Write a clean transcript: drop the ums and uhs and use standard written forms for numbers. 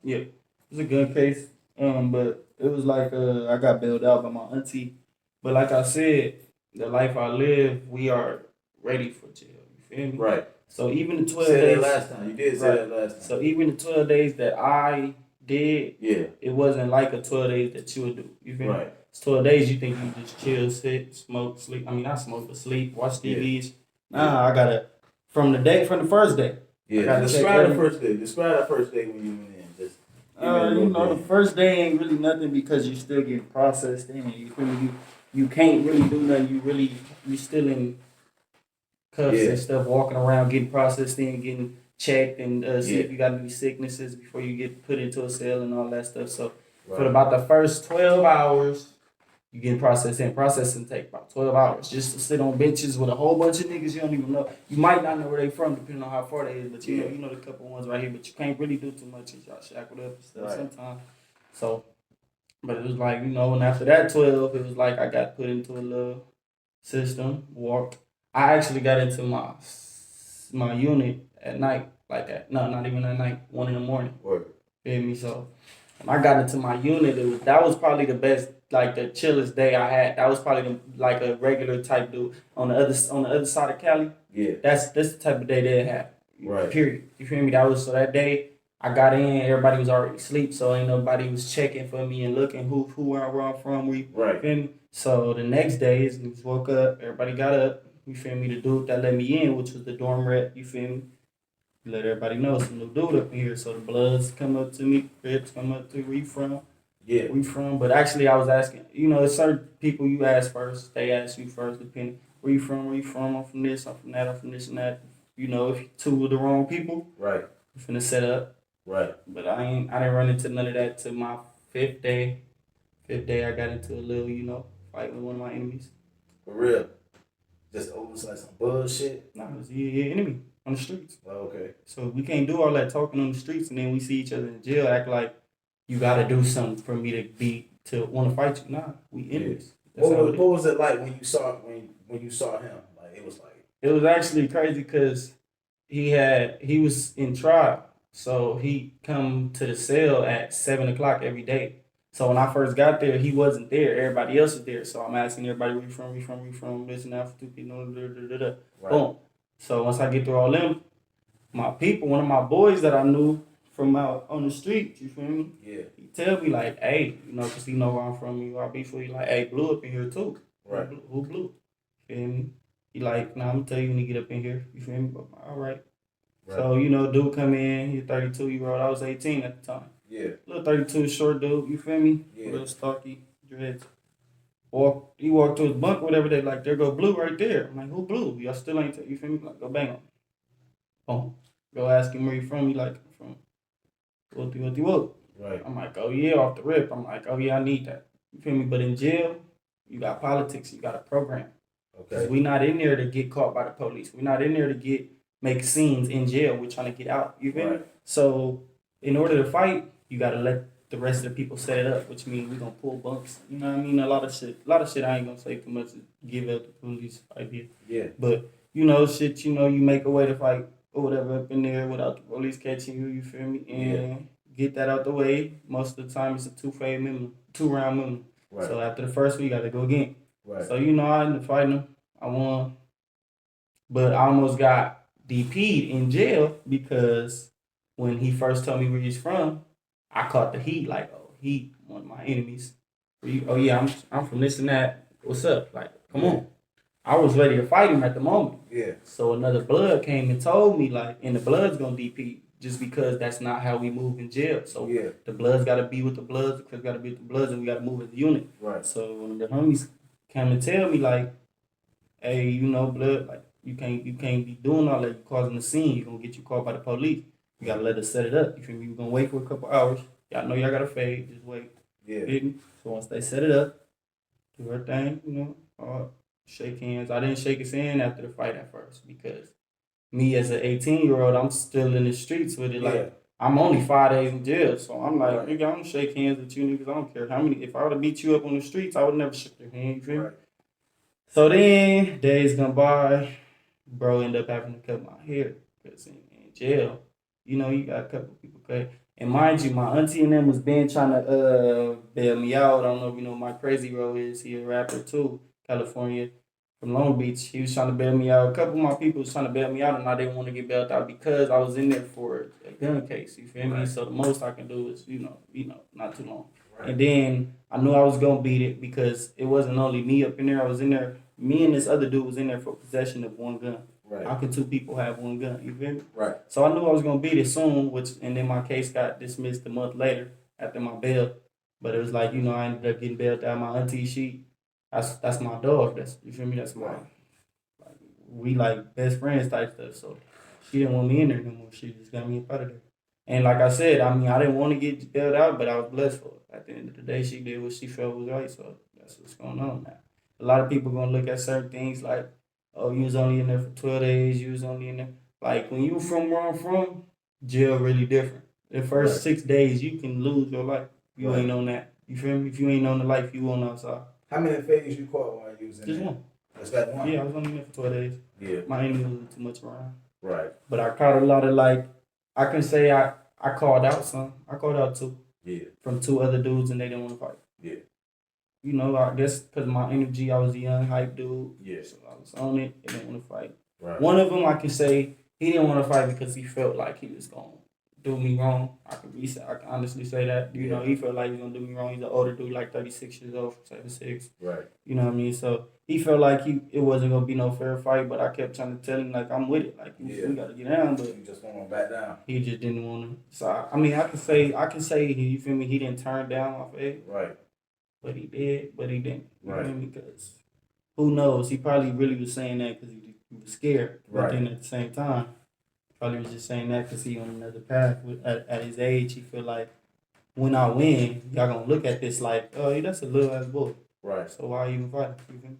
Yeah, it was a good case. But it was like I got bailed out by my auntie. But like I said, the life I live, we are ready for jail. You feel me? Right. So even the You 12 said that days, last time. You did say right? that last time. So even the 12 days that I did, Yeah. it wasn't like a 12 days that you would do. You feel me? Right. It's 12 days. You think you just chill, sit, smoke, sleep. I mean, not smoke, but sleep, watch TVs. Nah, I gotta from the first day. I Yeah. gotta check Describe the every. first day. Describe that first day when you went in. Just give me a You little know, bit. the first day ain't really nothing because you still getting processed in. You feel me? You can't really do nothing. You still in cuffs Yeah. and stuff, walking around, getting processed in, getting checked, and see Yeah. if you got any sicknesses before you get put into a cell and all that stuff. So for Right. about the first 12 hours, you get processed in. Processing take about 12 hours just to sit on benches with a whole bunch of niggas you don't even know. You might not know where they from, depending on how far they is, but you know the couple ones right here. But you can't really do too much because y'all shackled up and stuff Right. sometimes. So, but it was like and after that 12, it was like I got put into a little system, walked. I actually got into my unit at night, like at no, not even at night, 1 in the morning. Word. Feel me? So when I got into my unit, that was probably the best, like the chillest day I had. That was probably like a regular type dude on the other side of Cali. Yeah. That's the type of day they had. Right. Period. You feel me? That was so that day I got in, everybody was already asleep, so ain't nobody was checking for me and looking where I'm from. Right. Feel me? So the next day, niggas woke up, everybody got up. You feel me? The dude that let me in, which was the dorm rep. You feel me? Let everybody know some new dude up in here. So the Bloods come up to me, Crips come up to where you from. Yeah. We from, but actually I was asking, there's certain people you ask first, they ask you first, depending where you from, I'm from this, I'm from that, I'm from this and that. If you two of the wrong people, Right. you finna set up. Right. But I didn't run into none of that till my fifth day. Fifth day I got into a little, fight with one of my enemies. For real. Just almost like some bullshit. Nah, it was your enemy on the streets. Oh, okay. So we can't do all that talking on the streets and then we see each other in jail, act like you gotta do something for me to want to fight you. Nah, we enemies. That's What was it like when you saw him? Like it was like It was actually crazy because he was in trial, so he come to the cell at 7 o'clock every day. So when I first got there, he wasn't there. Everybody else was there. So I'm asking everybody where you from, this and that for 2 people. right. Boom. So once I get through all them, my people, one of my boys that I knew from out on the street, you feel me? Yeah. He tell me like, hey, cause he know where I'm from, I be for you like, hey, Blue up in here too. Right. Who Blue? Feel me? He like, nah, I'm gonna tell you when you get up in here. You feel me? But, all right. So, dude come in, he 32-year-old. I was 18 at the time. Yeah. Little 32 short dude, you feel me? Yeah. Little stocky, dreads. He walked to his bunk, whatever, they like, there go Blue right there. I'm like, who Blue? Y'all still ain't, you feel me? Like, go bang him. Boom. Go ask him where you from. He like, I'm from what? Right. I'm like, oh yeah, off the rip. I'm like, oh yeah, I need that. You feel me? But in jail, you got politics, you got a program. Okay. We not in there to get caught by the police. We're not in there to make scenes in jail. We're trying to get out. You feel me? So in order to fight, you gotta let the rest of the people set it up, which means we're gonna pull bunks. You know what I mean? A lot of shit I ain't gonna say too much to give out the police idea. Yeah. But shit, you make a way to fight or whatever up in there without the police catching you, you feel me? And get that out the way. Most of the time it's a 2-round minimum. Right. So after the first one, you gotta go again. Right. So I ended up fighting him. I won. But I almost got DP'd in jail because when he first told me where he's from, I caught the heat, like, oh, he one of my enemies. Oh yeah, I'm from this and that. What's up? Like, come on. I was ready to fight him at the moment. Yeah. So another blood came and told me, like, and the blood's gonna DP just because that's not how we move in jail. So the blood's gotta be with the bloods, the Crips gotta be with the bloods, and we gotta move as a unit. Right. So when the homies came and tell me, like, hey, blood, like, you can't be doing all that, you causing a scene, you're gonna get you caught by the police. You gotta let us set it up. You feel me? We're gonna wait for a couple hours. Y'all know y'all gotta fade, just wait. Yeah. So once they set it up, do her thing, shake hands. I didn't shake his hand after the fight at first because me as an 18-year-old, I'm still in the streets with it. Like, I'm only 5 days in jail. So I'm like, nigga, I'm gonna shake hands with you niggas. I don't care how many. If I would have beat you up on the streets, I would never shake your hand. You feel me? So then days gone by, bro ended up having to cut my hair because in jail, you got a couple people cut. And mind you, my auntie and them was been trying to bail me out. I don't know if you know who my crazy bro is. He a rapper too, California, from Long Beach. He was trying to bail me out. A couple of my people was trying to bail me out, and I didn't want to get bailed out because I was in there for a gun case. You feel me? So the most I can do is, not too long. Right. And then I knew I was gonna beat it because it wasn't only me up in there. I was in there. Me and this other dude was in there for possession of one gun. Right. How can two people have one gun? You feel me? Right. So I knew I was gonna beat it soon, and then my case got dismissed a month later after my bail. But it was like, I ended up getting bailed out. My auntie, that's my dog. That's, you feel me? That's my, we like best friends type stuff. So she didn't want me in there no more. She just got me up out of there. And like I said, I mean, I didn't want to get bailed out, but I was blessed for it. At the end of the day, she did what she felt was right. So that's what's going on now. A lot of people gonna look at certain things like, oh, you was only in there for 12 days. You was only in there. Like when you from where I'm from, jail really different. The first 6 days, you can lose your life. You ain't on that. You feel me? If you ain't on the life, you on outside. How many feds you caught while you was in there? Just one. Just that one? Yeah, I was only in there for 12 days. Yeah. My enemy was too much around. Right. But I caught a lot of I can say I called out some. I called out two. Yeah. From two other dudes and they didn't want to fight. Yeah. I guess because my energy, I was a young hype dude. Yeah. So I was on it. They didn't want to fight. Right. One of them, I can say, he didn't want to fight because he felt like he was going to do me wrong. I can honestly say that. You know, he felt like he was going to do me wrong. He's an older dude, like 36 years old, 76. Right. You know what I mean? So he felt like it wasn't going to be no fair fight, but I kept trying to tell him, like, I'm with it. Like, we got to get down. But you just want to back down. He just didn't want to. So, I can say, you feel me, he didn't turn down my face. Right. But he did, but he didn't. Right. You know, because who knows? He probably really was saying that because he was scared. But then at the same time, probably was just saying that because he on another path. At his age, he feel like when I win, y'all gonna look at this like, oh, that's a little ass boy. Right. So why even fight? You feel me?